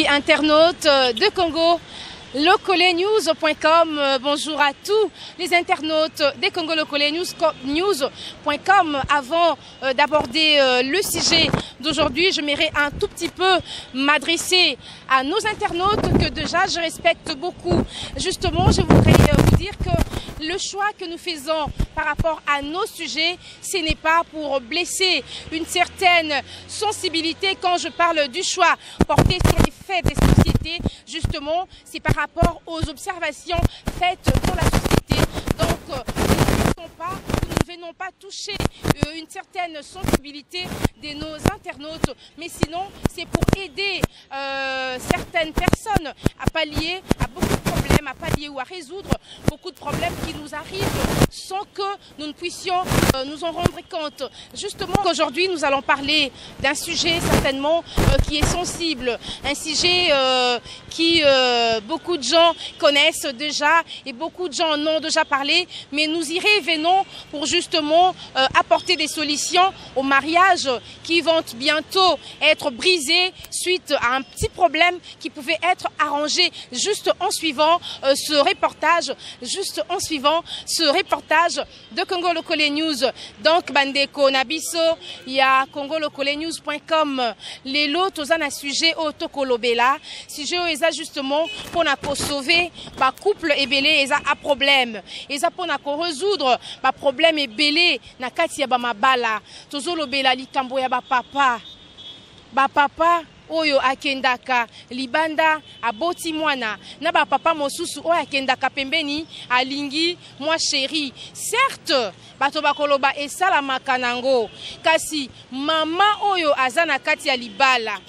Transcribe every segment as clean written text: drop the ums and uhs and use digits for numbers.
internautes de Congo. LocoleNews.com, bonjour à tous les internautes des Congo LocoleNews.com. Avant d'aborder le sujet d'aujourd'hui, je m'aimerais un tout petit peu m'adresser à nos internautes que déjà je respecte beaucoup. Justement, je voudrais vous dire que le choix que nous faisons par rapport à nos sujets, ce n'est pas pour blesser une certaine sensibilité quand je parle du choix porté sur les faits des sociétés. Justement, c'est par rapport aux observations faites dans la société. Donc, nous ne venons pas toucher une certaine sensibilité de nos internautes, mais sinon, c'est pour aider certaines personnes à pallier à beaucoup de problèmes, à pallier ou à résoudre beaucoup de problèmes qui nous arrivent sans que nous ne puissions nous en rendre compte. Justement, aujourd'hui, nous allons parler d'un sujet certainement qui est sensible, un sujet qui beaucoup de gens connaissent déjà et beaucoup de gens en ont déjà parlé, mais nous y revenons pour justement apporter des solutions aux mariages qui vont bientôt être brisés suite à un petit problème qui pouvait être arrangé juste en suivant ce reportage, de Congo Locole News. Donc, bandeko nabiso, il y a congolocolenews.com. Les lots, tous un sujet au tokolobela. Sujet où justement pour sauver ba couple et belé et a problème. Et ça pour résoudre ba problème et belé na kati ya ba mabala. Tozolobela likambo ya ba papa. Ba papa oyo akendaka libanda aboti mwana na ba papa mosusu oyo akendaka pembeni alingi mwa chéri. Certes bato bakoloba esala makanango kasi mama oyo azana kati ya libala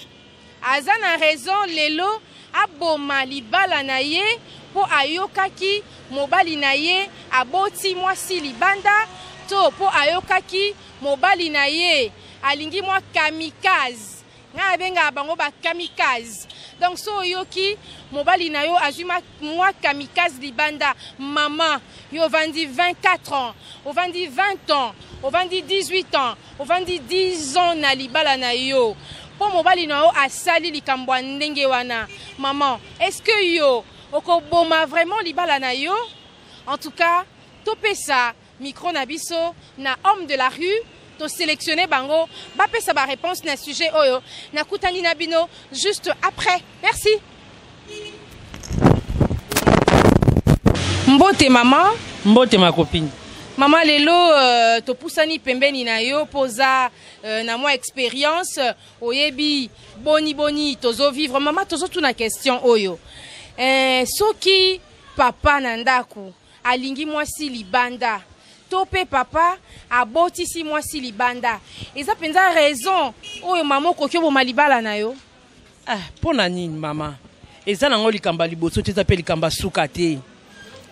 azana raison lelo aboma libala na ye po ayokaki mobali na ye aboti mwasi libanda to po ayokaki mobali na ye alingi mwa kamikaze nga benga bango ba kamikaze. Donc so yoki mobali na yo azuma mwa kamikaze libanda mama yo vandi 24 ans, o vandi 20 ans, o vandi 18 ans, o vandi 10 ans na libala na yo. Po mobali na yo asali likambo ndenge wana. Maman, est-ce que yo okoboma vraiment libala na yo? En tout cas, topesa micro na biso na homme de la rue. Sélectionner bango ba pesa ba réponse na sujet oyo na kutani na bino juste après. Merci. Mbote maman, mbote ma copine. Maman lelo to pusani pembeni na yo poza na moi expérience oyebi boni tozo vivre maman tozo tuna question oyo. Soki papa na ndaku alingi mwasi libanda topé papa aboti si mwasi libanda. Eza penza raison oyo maman kokyo bo malibala na yo. Pona nini mama? Eza nango likamba liboso te zapeli kamba suka te.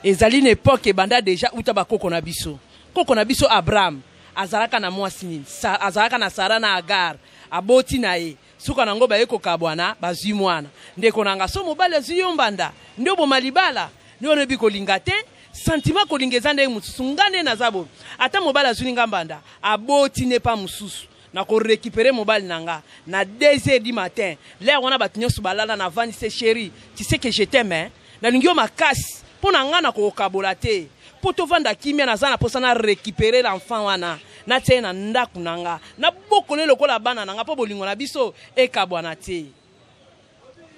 Ezali une époque banda déjà uta bakoko na biso. Koko na biso Abraham azalaka na mwasi nini? Azalaka na Sara na Agar aboti na ye. Suka nango ba yeko kabwana bazwi mwana. Ndeko nanga so mobali azwi yombanda. Ndio bo malibala. Ndio ne biko lingate. Sentiment kolingeza ndenge mususu ngane na zabo ata mobali azulinga mbanda aboti ne pa mususu na ko récupérer mobali nanga na 2h du matin l'air on a batinyo subalala na vandi se chéri tu sais que je t'aime na lingio makasi pona ngana ko kabolate poto vanda kimia na zana posa na récupérer l'enfant wana na tena ndaku nanga na bokole lokola bana nanga po bolingo na biso e kabwana te.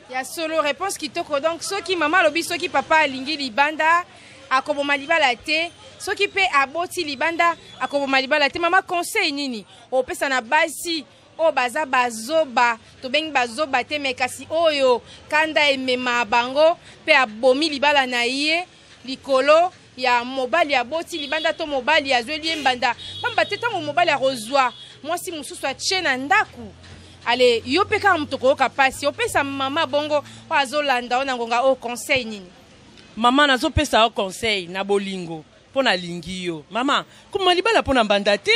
Ya solo réponse kitoko donc soki mama lobi soki papa alingi libanda akobo malibala te soki pe aboti libanda akobo malibala te mama conseil nini o pesa na basi o baza bazoba to bengi bazoba te mekasi oyo kanda emema bango pe abomi libala na ye likolo ya mobali aboti libanda to mobali azweli mbanda pamba te tango mobali arozwa mwasi mususu atie na ndaku ale yo pe ka mutoko kapasi o pesa mama bongo o azolanda ona ngonga o conseil nini. Maman nazo pesa au conseil na bolingo pona lingi yo. Maman, kuma libala pona mbanda te.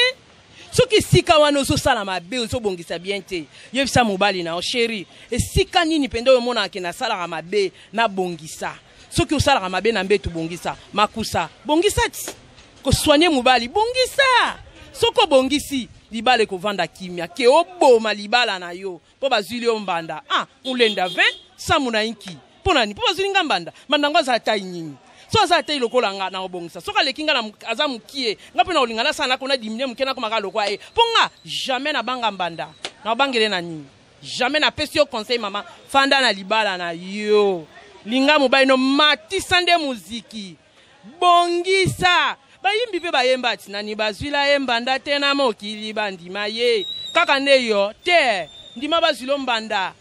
Soki sika wana ozo sala mabe ozo bongisa bien te. Yo bisa mobali na o chéri. E sika nini pendo yo mona ke na sala mabe na bongisa. Soki osala mabe na mbetu bongisa, makusa. Bongisa ti. Ko soigner mobali bongisa. Soko bongisi libala ekovanda kimia ke oboma libala na yo po bazwili yo mbanda ulenda 20 samu na inki po nani po bazwili nga mbanda ngo aza tai nini so aza tai lokola nga na obongisa so kaleki nga na aza mukie nga pe na olingana sana kona dimine mukie na komaka lokwa po nga jamais na banga mbanda na bangele na nini jamais na pesi yo conseil mama fanda na libala na yo linga mobali no matisa nde muziki bongisa bayimbi pe bayemba ati nani bazwila yembanda te na mokili bandima ye kaka nde yo te ndima bazwilo mbanda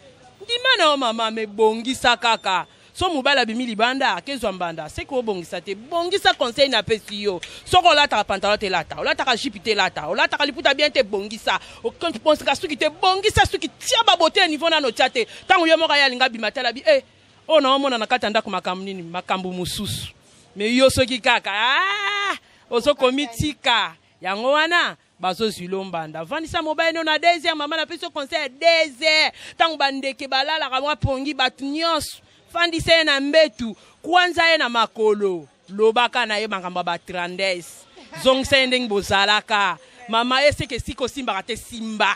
ndima na o mama me bongisa kaka so mobali abimi libanda akezwa mbanda seko bongisa te bongisa conseil na pesi yo soko olataka pantalon te lata olataka jipe te lata olataka liputa bien te bongisa okonseka suki te bongisa suki tia babote ya niveau nano tia te ntango yo moko yalinga bima te alabi oyo naomona na kati ya ndako makambo nini makambo mosusu me yo soki kaka ozokomi tika yango wana bazozwilo mbanda vandisa mobali no na désert mama na pesi conseil désert ntango bandeke balalaka mwa pongi bato nyonso fandisa ye na mbetu kwanza ye na makolo lobaka na ye makambo ba 30 zongisa ye ndenge bozalaka mama ye seke siko simbaka te simba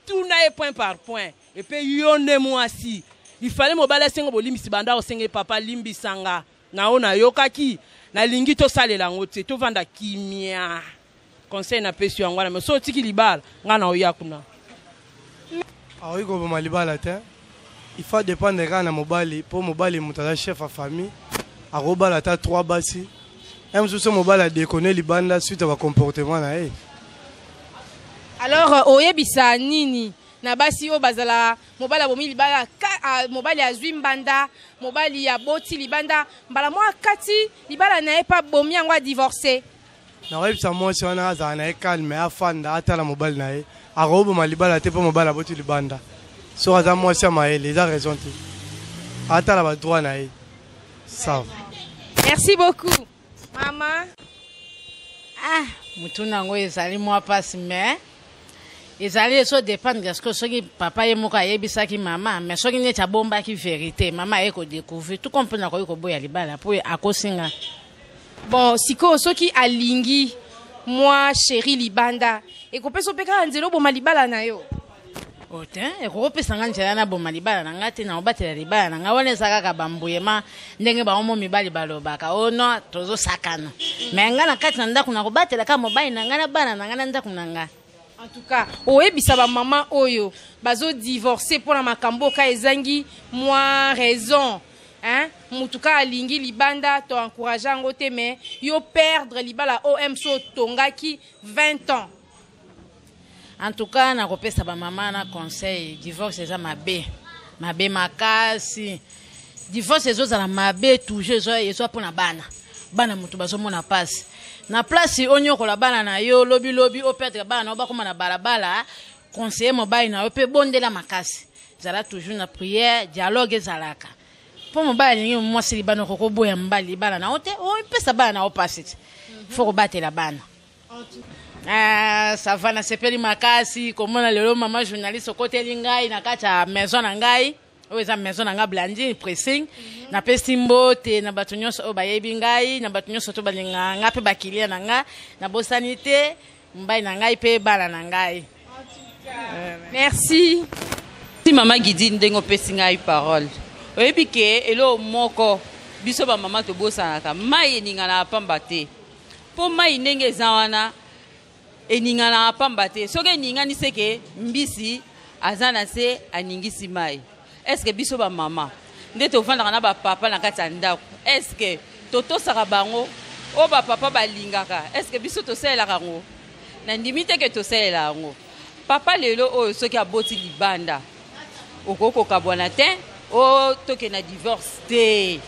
tuna ye point par point epe yo nde mwasi ifale mobali asengo bolimbisi banda osenge papa limbisanga nao nayokaki nalingi tosalela yango te tovanda kimia conseil na pesi yango wana me so otiki libala nga na oya kuna aoyi koboma libala te il faut dépendre kaka na mobali mpo mobali moto aza chef ya famille akobala ata 3 basi mosusu mobali adekone libanda suite ya bacomportement na ye. Alors oyebisa nini na basi oyo bazala mobali abomi libala mobali azwi mbanda mobali ya boti libanda mbala mwa kati libala na ye pa bomi yango adivorce nakoyebisa mwasi wana azala na ye calme afanda atala mobali na ye akoboma libala te mpo mobali aboti libanda so aza mwasi ya mayele eza raison te atala badroit na ye sawa. Merci beaucoup mama. Mutu nango ezali mwa pasi me ezali eso dépendre parce que soki papa ye moko ayebisaki mama mais soki neti abombaki vérité mama aye kodécouvrir tout comprendre akoki koboya libala mpo akosinga. Bon sikoyo soki alingi mwa chéri libanda ekopesa mpe kaka nzela oboma libala na yo ote ekokopesanga nzela na boma libala na nga te na obatela libala na nga wana eza kaka bambuyema ndenge baomo mibali balobaka ono tozosakana me nga na kati na ndako na kobatela kaka mobali na nga na bana na nga na ndako na nga. En tout cas oyebisa bamama oyo bazodivorce mpona makambo ka ezangi mwa raison mutuka alingi libanda to encourage yango te me yo perdre libala om so tongaki 20 ans. En tout cas nakopesa bamama na conseil divorce eza mabe makasi divorce ezozala mabe toujours ezwa mpona bana mutu bazomona pasi na place onyokola bana na yo lobi operdre bana na obakoma na balabala conseiller mobali na yo mpe bondela makasi zala toujours na prière dialogue ezalaka mpo mobali alingi mwasi libana kokoboya mobali libala na yo te opesa bana na yo pasi te fo kobatela bana. Ça va nasepeli makasi komona lelo mama journaliste okoteli ngai na kati ya maison na ngai oyo eza maison na ngai Blandine pressing napesi mbote na bato nyonso oyo bayebi ngai na bato nyonso to balinga nga mpe bakilia na nga na bosani te mbai na ngai mpe bana na ngai. Merci. Si mama Gidi ndenge opesi ngai parole oyebi ke elo moko biso bamama tobosanaka mai eningana pamba te mpo mai ndenge eza wana eningana pamba te soki eningani seke mbisi aza na se aningisi mai. Eske biso bamama nde tovandaka na bapapa na kati ya ndako eske totosaka bango oyo bapapa balingaka eske biso tosalelaka yango na ndimi te ke tosalela yango. Papa lelo oyo soki aboti libanda okokokabwana te o toke na divorce te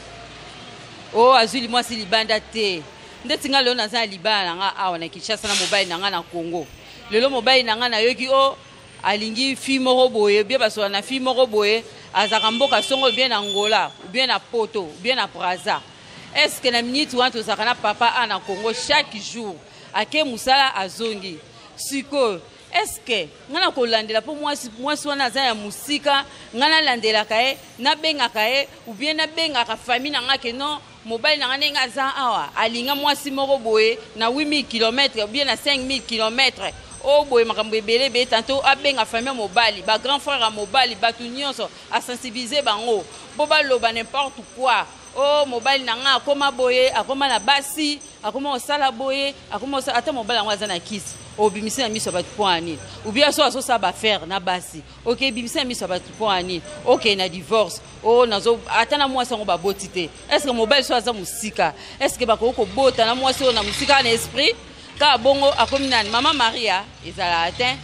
o azwi mwasi libanda te ndeti nga lelo naza na libala na nga awa na Kinshasa na mobali na nga na Congo lelo mobali na nga nayoki o alingi fi moko boye bien basola na fi moko boye azaka mboka songo bien na Angola ou bien na Poto ou bien na Brazza. Est-ce que na minute wana tozalaka na papa na Congo chaque jour ake musala azongi siko est-ce que ngana kolandela po mwasi wana aza ya musika ngana landelaka ye nabengaka ye ou bien nabengaka famille na nga ke non mobile na nga ndenge aza awa alinga mwasi moko boye na 8000 km ou bien na 5000 km o boye makambo ebele be tanto abenga famille mobali ba grand frère à mobali batu nyonso a sensibiliser bango po baloba n'importe quoi. Oh mobile nanga akoma boye akoma na basi akoma osala boye akoma osala ata mobile ngwa zana kisi obimisi na miso batu poani ubia so aso saba faire na basi OK bimisi na miso batu poani OK na divorce oh nazo ata na mwasi ngo babotite est-ce que mobile so aza musika est-ce que bakoko bota na mwasi na musika na esprit ka bongo akomi nani mama Maria ezala atteint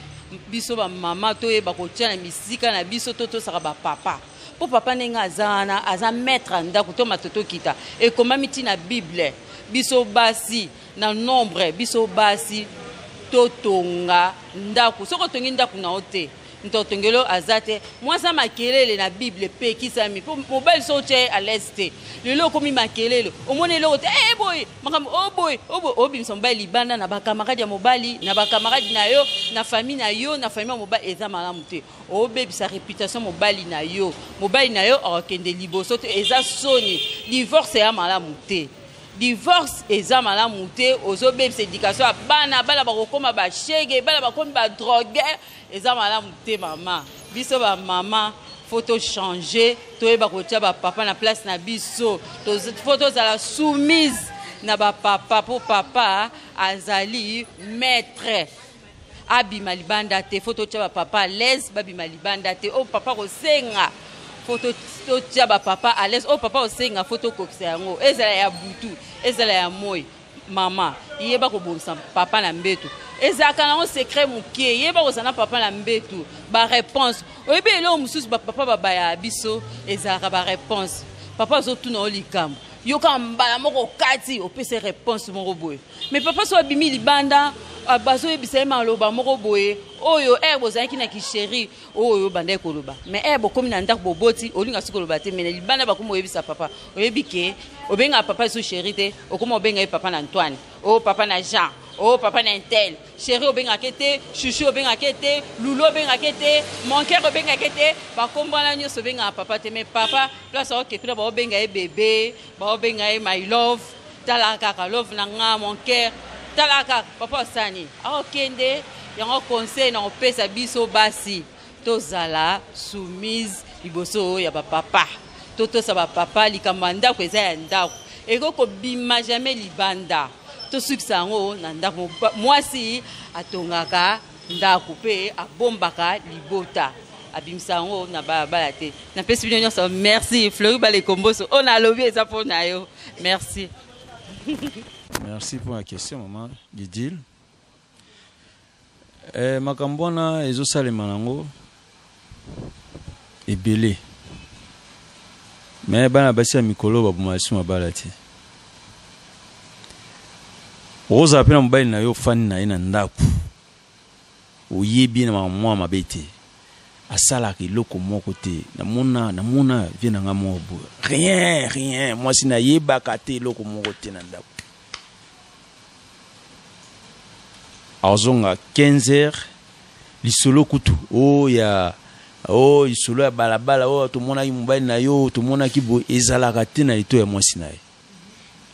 biso ba mama to e bakotia na misika na biso toto saka ba papa. Pour papa nenga azana aza maître ndako to matoto kita e koma miti na Bible biso basi na nombre biso basi totonga ndako soko tongi ndako na ote ntotongelo azate mwasa makelele na Bible pe kisami mobile soche à l'est lelo komi makelele omone lo te boy makam boy obi mobile libanda na bakamarade ya mobali na bakamarade na yo na famille na yo na famille mobile eza malamu te obebi sa réputation mobile na yo okende liboso te eza soni divorce ya malamu te divorce eza malamu te ozobebisa éducation bana bala bakokoma bashege bala bakomi ba drogue eza malamu te mama biso ba mama photo changer toyeba kotia ba papa na place na biso photo za la soumise na ba papa po papa azali maître abima libanda te photo tia ba papa l'aise babima libanda te o papa kosenga photo tia ba papa à l'aise o papa osenga photo kokisa yango ezala ya butu ezala ya moi mama yeba ko bonsa papa na mbetu ezaka na secret mukie yeba ko sana papa na mbetu ba réponse oyebi elo mususu ba papa baba ya biso ezaka ba réponse papa zo tuna olikambo yoka mbala moko kati opese réponse moko boye mais papa so abimi libanda bazo ebisa maloba moko boye oyo bozaki na kisheri oyo banda koloba mais bokomi na ndako boboti olinga sikoloba te mais libanda bakomo ebisa papa oyebike obenga papa so chéri te okoma obenga papa na Antoine oh papa na Jean oh papa na Intel chéri obenga kete chouchou obenga kete loulo obenga kete mon cœur obenga kete bakombana nyoso obenga papa te mais papa place ok kuna ba obenga bébé ba obenga my love talaka ka love na nga mon cœur talaka papa sani akende yango conseil na opesa biso basi tozala soumise liboso ya ba papa toto sa ba papa likamanda ko eza ya ndako ekoko bima jamais libanda to sukisa ngo na ndako mwasi atongaka ndako pe abombaka libota abimisa ngo na bala te na pesi bino nyonso merci Fleury Bale Komboso on a lobby eza po na yo merci. Merci pour la question, maman. Didil. Makambona ezo salema nango ebele. Mais bana basi ya mikolo babuma suma balati. Oza pena mobile na yo fani na ina ndaku. Oyebi na mwa mabete. Asala ki loko moko te. Namuna vina nga mobo. Rien. Moi sina yeba kate loko moko te na ndaku. Azonga 15h lisolo kutu isolo ya balabala tomona ki mobile na yo tomona ki bo ezalaka te na ito ya mwasi na ye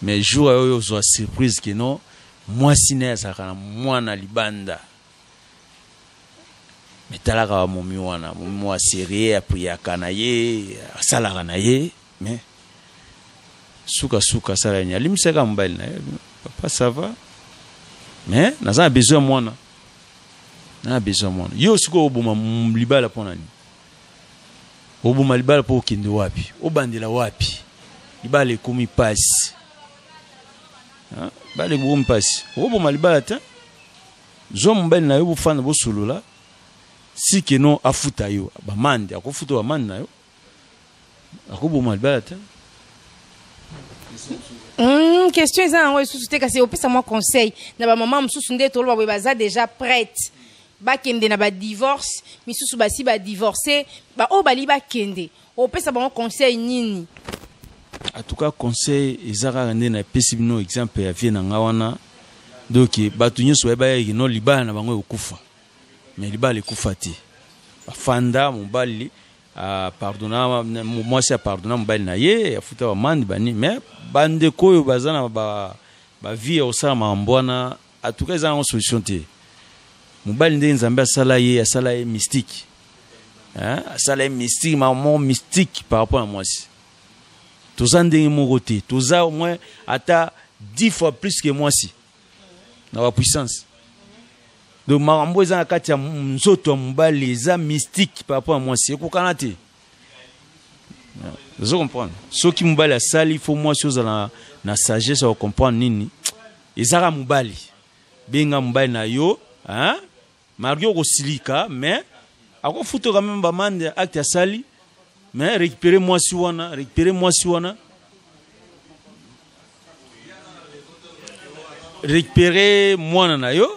mais jour oyo zo surprise que non mwasi na azaka na mwana libanda metalaka momi wana momi série apuyaka na ye asalaka na ye mais suka sala nya limisaka mobile na ye papa ça va mais naza besoin mwana yo siko obuma libala pona ni obuma libala po kinde wapi obandela wapi libala ekomi pasi bale boum pasi obuma libala te zo mbele na yo bufana bo solola si ke no afuta yo ba mande akofuta ba mande na yo akobuma libala te. Question eza ngo susu te kasi opesa moi conseil na ba maman mususu nde tolo ba baza déjà prête ba kende na ba divorce misusu basi ba divorcer ba o bali ba kende opesa ba conseil nini? En tout cas conseil ezaka ngende na pesi bino exemple ya vie na ngawana donc batu nyonso ba ya no libala na bango okufa mais libala ekufa te bafanda mobali pardonna moi c'est pardonna mobali na ye afuta ba mandi bani mais bande koyo bazana ba vie au sama mbwana en tout cas ils ont une solution te mobali nde nzambe asala ye mystique. Hein? Asala ye mystique, maman mystique par rapport à moi. Toza ndenge moko te, toza au moins ata 10 fois plus que moi si. Na wa puissance. Donc makambo eza na kati ya nzoto mobali eza mystique par rapport à moi si. Ekokana te. Vous comprenez? Ce qui mobali asali, il faut moi chose na sagesse à comprendre nini. Ezara mobali. Benga mobali na yo, hein? Mario Rosilika, mais ako futo quand même bamande acte ya sali, mais récupérer moi si wana. Récupérer moi na yo.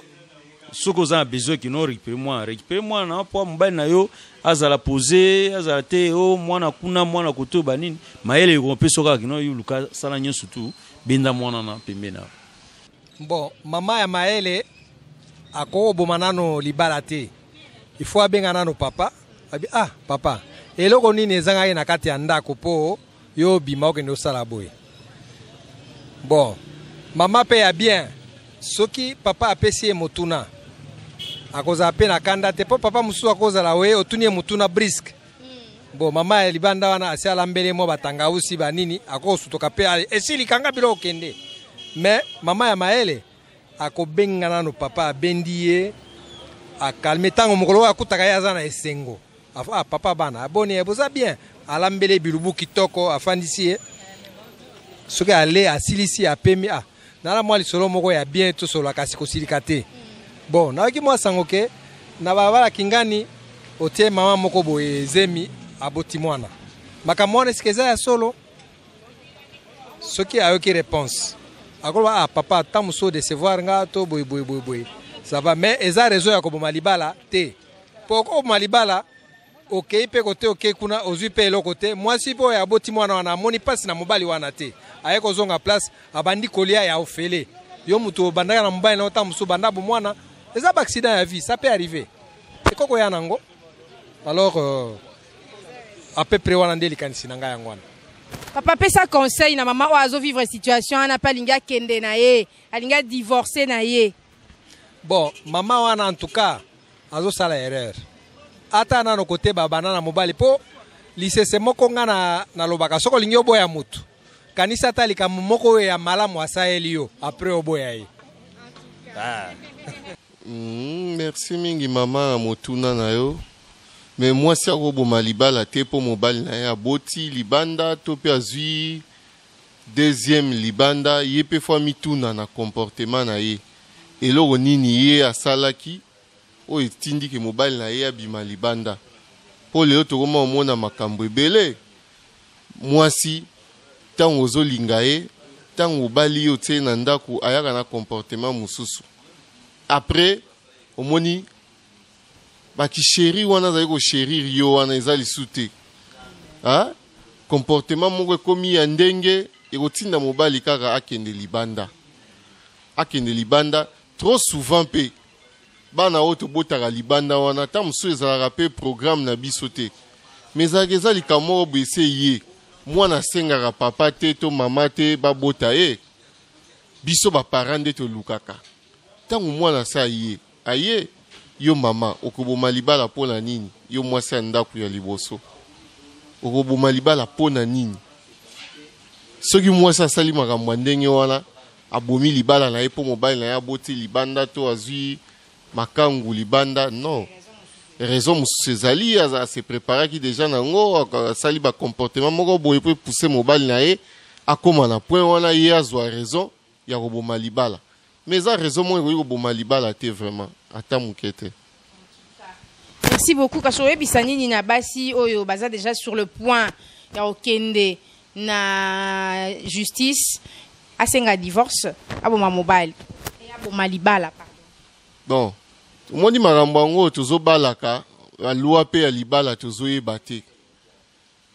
Ce que vous avez besoin qui non récupérer moi na po mobali na yo azala poser azala te o mwana kuna mwana koto banini maele ko pe soka ki no yuluka sala nyosu tu benda mwana na pembena. Bon, mama ya maele ako bomanano libala te. Il faut abenga nano papa. Abi papa. Eloko nini ezanga ye na kati ya ndako po yo bima okende osala boye. Bon, mama pe ya bien. Soki papa apesi motuna. Akoza pe na kanda te po papa musu akoza la we otunie motuna brisk. Bon, mama ya libanda wana asiala mbele mo batanga usi banini akosu toka pe esili kanga bilo okende. Mais mama ya maele akobenga nano papa bendiye akalme tango mokolo akutaka ya zana esengo. Papa bana aboni eboza bien alambele bilubu kitoko afandisi soki ale asilisi apemi nala mwa lisolo moko ya bien to solo kasi kosilika te. Bon, na ki mwa sango ke na babala kingani otie mama moko boye zemi aboti mwana. Makamone sikeza ya solo soki ayoki réponse. Akoloba papa tamuso décevoir nga to boy. Ça va mais eza réseau ya ko malibala te. Poko malibala OK pe côté OK kuna ozui pe lo côté moi si po ya boti mwana wana moni passe na mobali wana te. Ayeko zonga place abandi kolia ya ofele. Yo muto bandaka na mobali na tamuso banda bo mwana eza ba accident ya vie ça peut arriver. Et koko ya nango. Alors à peu près wana ndeli kanisi nanga ya ngwana. Papa pesa conseil na maman oazo vivre situation ana pa linga kende na ye, alinga divorcer na ye. Bon, maman wana en tout cas azo sala erreur. Ata na no côté babana na mobali po lisese moko nga na lobaka soko lingi oboya mutu. Kanisa talika moko ya malamu asaeli yo après oboya ye. Merci mingi maman motuna na yo. Mais moi si akoboma libala te po mobali na ye aboti libanda to pe azui deuxième libanda ye pe fois mituna na comportement na ye eloko nini ye asalaki o etindi ke mobali na ye abima libanda po leo tokoma omona makambo ebele mwasi ntango ozolinga ye ntango obali yo tie na ndako ayaka na comportement mosusu après omoni baki chéri wana zali ko chérir yo wana ezali sute comportement moko ekomi ya ndenge ekotinda mobali kaka akende libanda trop souvent pe bana oyo tobotaka libanda wana ta mosusu ezalaka pe programme na biso te mais ezalaka likambo moko boye ese ye mwana asengaka papa te to mama te babota ye biso baparent nde tolukaka ntango mwana asa ye aye yo mama okoboma libala pona nini yo mwasi ya ndako ya liboso okoboma libala pona nini soki mwasi asali makambo ya ndenge wana abomi libala na ye po mobali na ye aboti libanda to azwi makangu libanda non raison mosusu ezali se préparaki déjà nango asali bacomportement moko boye po epousse mobali na ye akóma na point wana ye azwa raison ya koboma libala mais eza raison moko ekoki koboma libala te vraiment ata moke te. Merci beaucoup Kashowe Bisanini na basi oyo baza déjà sur le point ya okende na justice asenga divorce aboma mobile et aboma libala pardon. Bon omoni makambo yango tozobalaka loi pe ya libala tozoyeba te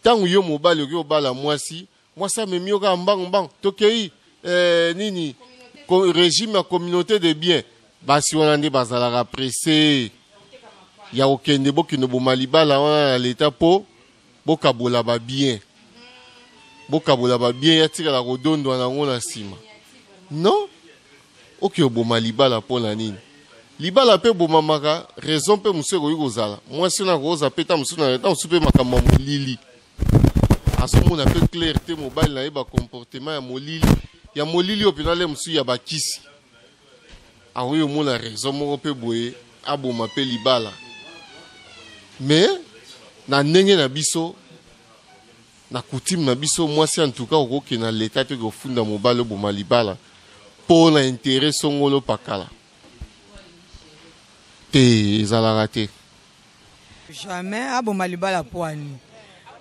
ntango yo mobali oki obala mwasi amemi yoka mbango tokei nini régime ya communauté de bien basi wana nde bazalaka pressé ya okende bokende boma libala wana na leta po bokabola babien ya tikala kodondwa nango na nsima non oki oboma libala mpo na nini libala pe bomamaka raison pe musu ko yozala moi sina ko za peta musu na ta musu pe makamba molili asomona pe clarté mobile na yeba comportement ya molili opinale musu ya bakisi awi omona raison moko pe boye aboma pe libala mais na ndenge na biso na coutume na biso mwasi en tout cas okoki na l'état te ko funda mobile oboma libala pour na intérêt songolo pakala te ezalaka te jamais aboma libala poani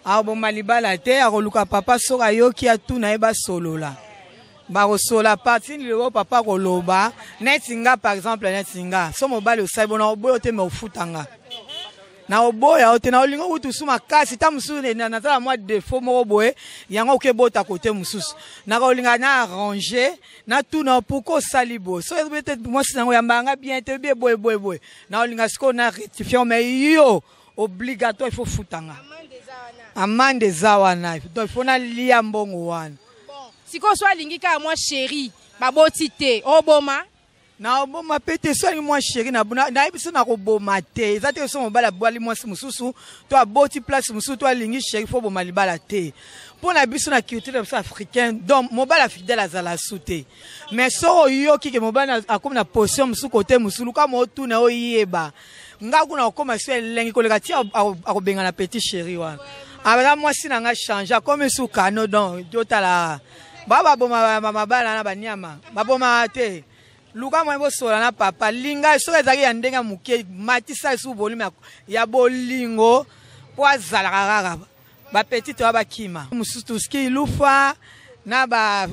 aboma libala te akoluka papa soki ayoki atuna ye basolola bakosola parti lelo papa koloba neti nga par exemple neti nga so mobali osali bona oboyo te me ofutanga na oboya ote na olingo kutu suma kasi ta mususu na tala mwa défaut moko boye yango okebota kote mususu na olinga na arranger na tuna pourquoi osali boye so peut-être moi sinango yambanga bien te bien boye na olinga siko na rectifier mais yo obligatoire il faut futanga amande zawana donc il faut na lia mbongo wana siko so alingi ka moi chéri baboti te oboma na oboma pete so ali moi chéri na biso na koboma te ezate so mobala bwali moi mususu to aboti place mususu to alingi chéri fo boma libala te pour na biso na culture africaine donc mobala fidèle azala souté mais so yo kike mobala akomi na position mususu côté mususu ka motu na oyeba nga kuna okoma so elengi koleka ti akobenga na petit chéri wana abala moi sina nga changer comme sous cano donc jotala baba boma mabala na banyama baboma te luka mwa bosola na papa linga so ezaki ya ndenga muke matisa su volume ya bolingo po azala kaka ba petit to ba kima mususu ski lufa na ba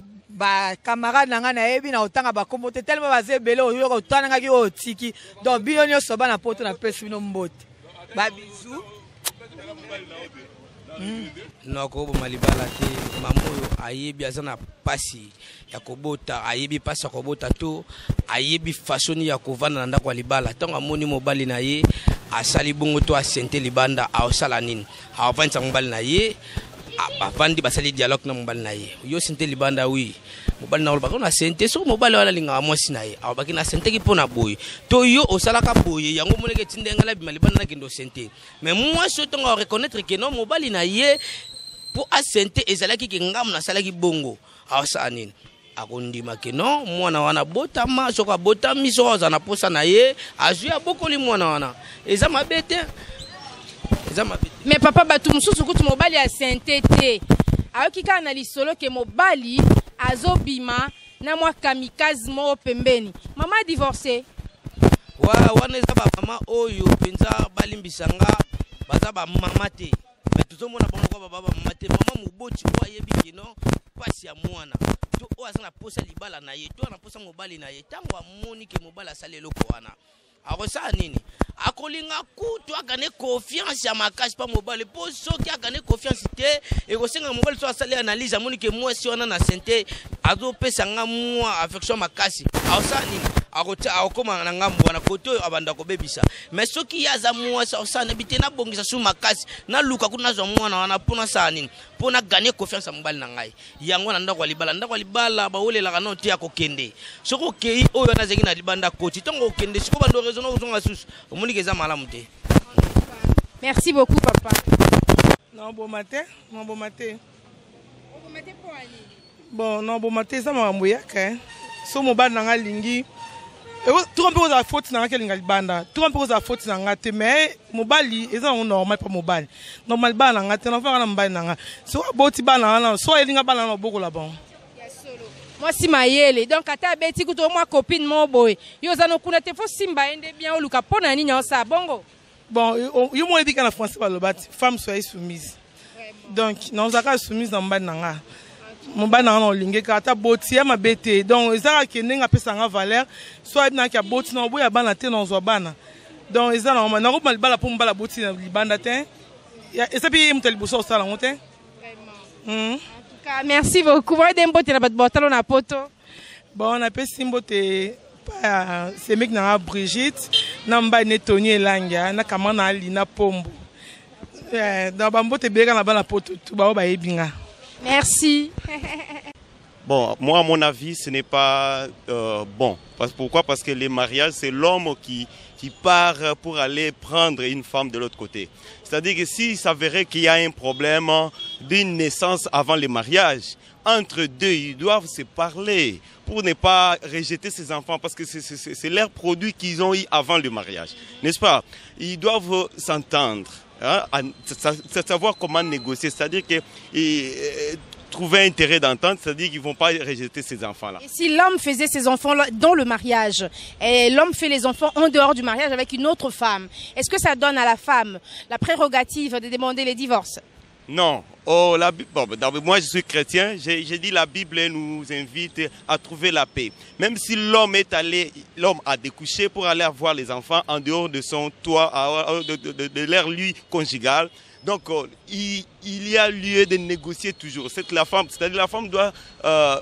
camarade nanga na ebi na otanga ba kombote tellement bazebele oyo ko tanga ki otiki donc bino nyoso bana poto na pesi bino mbote ba bizu noko boma libala te mamoyo ayebi azana pasi ya kobota ayebi pasi ya kobota to ayebi fasoni ya kovanda na ndako ya libala ntango amoni mobali na ye asali bongo to asente libanda aosala nini aovandisa mobali na ye bavandi basali dialogue na mobali na ye yo sente libanda wi mobali na olobaki na sente so mobali wana alingaka mwasi na ye aobaki na senteki mpo na boye to yo osalaka boye yango moneke tindengala bima libanda nakende osente mais mwasi oyo ntongo areconnaître ke no mobali na ye mpo asente ezalaki ke ngamu nasalaki bongo aosala nini akondima ke no mwana wana botama soko abotami soko aza na posa na ye azwi abokoli mwana wana eza mabe te mais papa batu mususu kutu mobali asente te ayoki kaka na lisolo ke mobali azobima na mwa kamikaze moko pembeni mama divorcé wana eza bamama oyo mpenza balimbisanga baza bamama te me tozomona bango kwa bamama te mama moboti oyo ayebi kino pasi ya mwana to oyo aza na posa libala na ye to na posa mobali na ye ntango amoni ke mobali asali eloko wana akosala nini akolinga kutu akane confiance ya makasi pa mobali po soki akane confiance te ekosenga mobali so asali analyse amoni ke mwasi wana na sente azopesa nga mwa affection makasi akosala nini akokoma na ngambo wana kote oyo abanda kobebisa mais soki ye aza mwasi akosala nebi te nabongisa su makasi naluka kuna nazwa mwana wana mpo nasala nini mpo naganye confiance ya mobali na ngai yango na ndako ya libala bawolelaka no te ya kokende soki okei oyo wana azangi na libanda koti ntango okende siko bando raison ozonga susu omoniki eza malamu te. Merci beaucoup papa. Non boma te bon non boma te eza makambo yaka so mobali na ngai alingi tuka mpe kozala foti na nga kelinga libanda tuka mpe kozala foti na nga te mais mobali eza nango normal pa mobali normal bana na nga te nafaka na mobali na nga so aboti bana na so elinga bana na obokola bango mwasi mayele donc ata abeti kutu mwa copine mo boye yo oza nokuna te fo simba ende bien oluka mpo na nini osala bongo bon yo mo ebika na français baloba ti femme soyez soumise donc nazalaka soumise na mobali na nga mobali na nga na olingi kaka ata boti ya mabe te donc ezalaka ke ndenge apesanga valeur so ayebi naki aboti na oboya bana te na ozwa bana donc eza normal nakobima libala mpo mobali aboti na libanda te eza mpe ye moto ya liboso osala yango te. Merci beaucoup. Bon, on a fait Simbote, c'est mec na Brigitte, namba Netoni Elanga, na kamana Lina Pombo. Dans Bambote Bega na bana poto, tout ba ebinga. Merci. Bon, moi, à mon avis, ce n'est pas bon. Pourquoi? Parce que les mariages, c'est l'homme qui part pour aller prendre une femme de l'autre côté. C'est-à-dire que s'il s'avérait qu'il y a un problème d'une naissance avant le mariage, entre deux, ils doivent se parler pour ne pas rejeter ces enfants parce que c'est leur produit qu'ils ont eu avant le mariage. N'est-ce pas? Ils doivent s'entendre, hein, savoir comment négocier. C'est-à-dire que trouver un intérêt d'entente, c'est-à-dire qu'ils ne vont pas rejeter ces enfants-là. Et si l'homme faisait ces enfants-là dans le mariage, et l'homme fait les enfants en dehors du mariage avec une autre femme, est-ce que ça donne à la femme la prérogative de demander les divorces? Non. Oh, moi, je suis chrétien. J'ai dit la Bible nous invite à trouver la paix. Même si l'homme a découché pour aller voir les enfants en dehors de son toit, de leur lit conjugal. Donc, il y a lieu de négocier toujours. C'est-à-dire la femme doit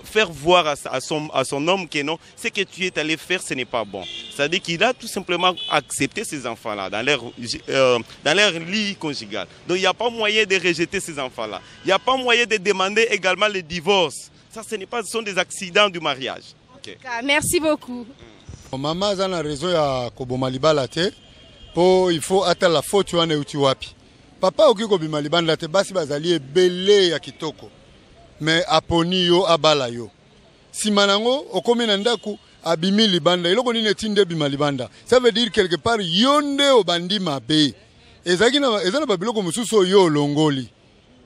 faire voir à son homme que non, ce que tu es allé faire, ce n'est pas bon. C'est-à-dire qu'il a tout simplement accepté ces enfants-là dans leur lit conjugal. Donc, il n'y a pas moyen de rejeter ces enfants-là. Il n'y a pas moyen de demander également le divorce. Ça, ce sont des accidents du mariage. Okay. Merci beaucoup. Maman a raison ya koboma libala te. Il faut attendre la faute tu en es wapi. Papa oki kobima libanda te basi bazali ebele ya kitoko. Mais aponi yo abala yo. Simanango okomi na ndaku abimi libanda. Iloko nini tinde bima libanda. Ça veut dire quelque part yonde obandi mabe. Ezana babiloko mususu yo olongoli.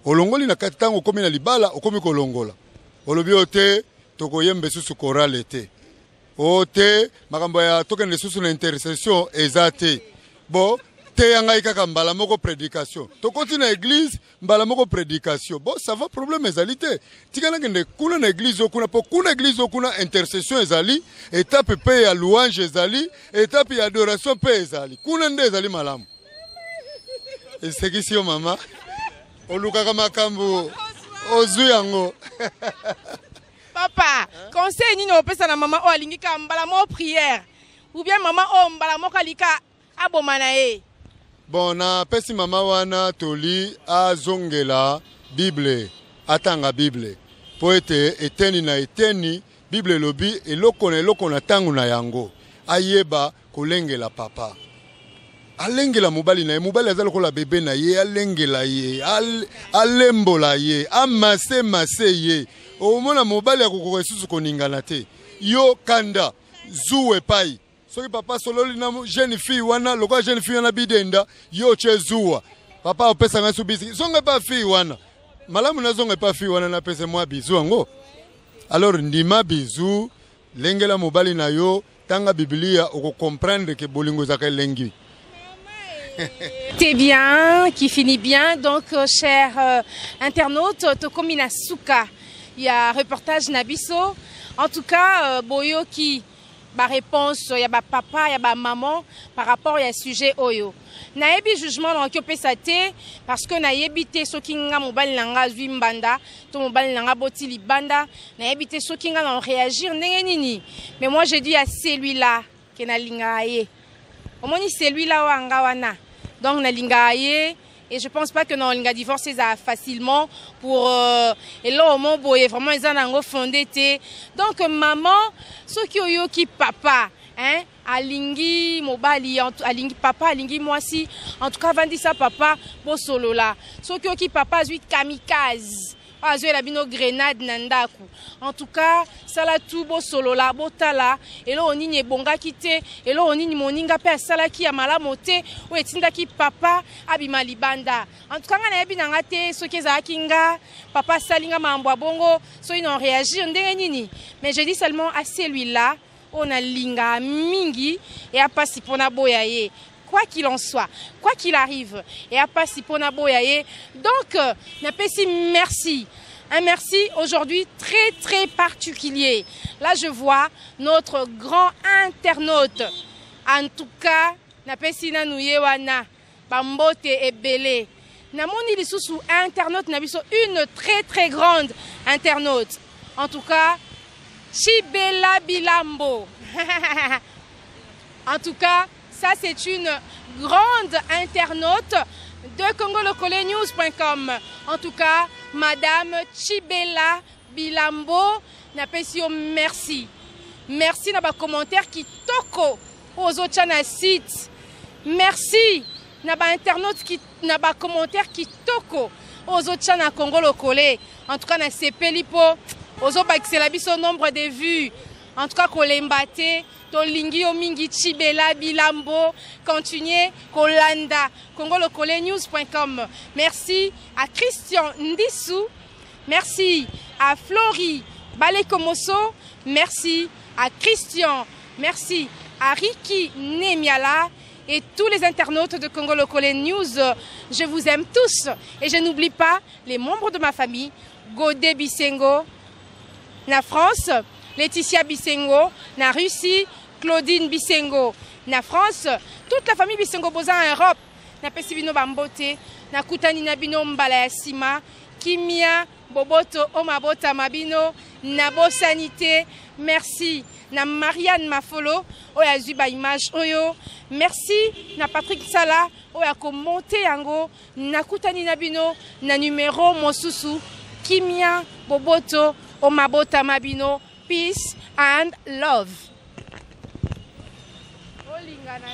Olongoli na katitango okomi na libala okomi kolongola. Olobi ote tokoyembe susu korale te. Ote makambo ya tokende susu na intercession ezate. Bon te yanga kaka mbala moko prédication. To continue na église mbala moko prédication. Bon ça va problème ezalité. Tikana kende kuna na église okuna po kuna église okuna intercession ezali, étape pe ya louange ezali, étape ya adoration pe ezali. Kuna nde ezali malamu. Esekisi yo mama. Oluka kama kambu ozu yango. Papa, conseil nini opesa na mama o alingi ka mbala mo prière ou bien mama o mbala mo kalika abomana e. Bon na pesi mama wana toli azongela Bible, atanga Bible. Po ete eteni na eteni Bible lobi eloko na tangu na yango. Ayeba kolengela papa. Alengela mobali na ye, mobali azali kola bebe na ye, alengela ye, alembola ye, amase ye. Omona mobali akoko esusu koningana te. Yo kanda zuwe pai. Soki papa sololi na jeune fille wana, lokwa jeune fille wana bidenda, yo che zuwa. Papa opesa nga subisi. Zonge pa fille wana. Malamu na zonge pa fille wana na pese mwa bizu ango. Alors ndima bizu, lengela mobali na yo, tanga Biblia oko comprendre que bolingo zaka lengi. T'es bien, qui finit bien. Donc, chers internautes, Tokomina Souka, il y a reportage Nabiso. En tout cas, Boyo qui réponse, il y a papa, il y a maman par rapport à sujet Oyo. Naebi jugement dans le pesate parce que naebi te sokinga mobile nanga zwimbanda, to mobile nanga botili banda, naebi te sokinga dans réagir nini. Mais moi j'ai dit à celui-là que na lingaye. Au moins c'est celui-là wanga wana. Donc na lingaye et je pense pas que non linga divorcer ça facilement pour et là au moins boye vraiment ils en fondé té. Donc maman soki oyo ki papa hein alingi mobali alingi papa alingi moi si en tout cas vandi ça papa bo solo là soki oyo ki papa zuit kamikaze azwe la bino grenade nandaku. En tout cas, ça la tout beau solo la botala et là on y bonga kité et là on y moninga pe sala ki ya mala moté ou etinda ki papa abima libanda. En tout cas ngana yabi nanga te soki za kinga papa salinga mambo bongo so ils n'ont réagi ndenge nini. Mais je dis seulement à celui-là on a linga mingi et a pas si pona boyaye. Quoi qu'il en soit, quoi qu'il arrive, et à pas si pona boyaye. Donc, n'apesi merci. Un merci aujourd'hui très très particulier. Là, je vois notre grand internaute. En tout cas, n'apesi na nouye wana, bambote et belé. Namoni lisusu internaute nabiso une très très grande internaute. En tout cas, Chibela Bilambo. En tout cas, ça, c'est une grande internaute de congolocolenews.com. En tout cas, Madame Chibela Bilambo na pesi yo merci. Merci na ba commentaire qui toko aux autres na site. Merci na ba internautes qui na ba commentaire qui toko aux autres na Congo Lokole. En tout cas na sepeli po aux autres baxela biso nombre de vues. En tout cas kolembate to lingi yo mingi Chibela Bilambo continuez kolanda congolokolenews.com. Merci à Christian Ndissou. Merci à Flori Balekomoso. Merci à Christian. Merci à Ricky Nemiala et tous les internautes de Congo Lokole News. Je vous aime tous et je n'oublie pas les membres de ma famille. Godé Bisengo na France, Laetitia Bisengo na Russie, Claudine Bisengo na France, toute la famille Bisengo boza en Europe. Na pesi bino bambote, na kutani na bino mbala ya sima, kimia boboto omabota mabino na bosanité. Merci na Marianne Mafolo oya zuba image oyo. Merci na Patrick Sala oya ko monter yango na kutani na bino na numéro mosusu kimia boboto omabota mabino. Peace and love. Olingana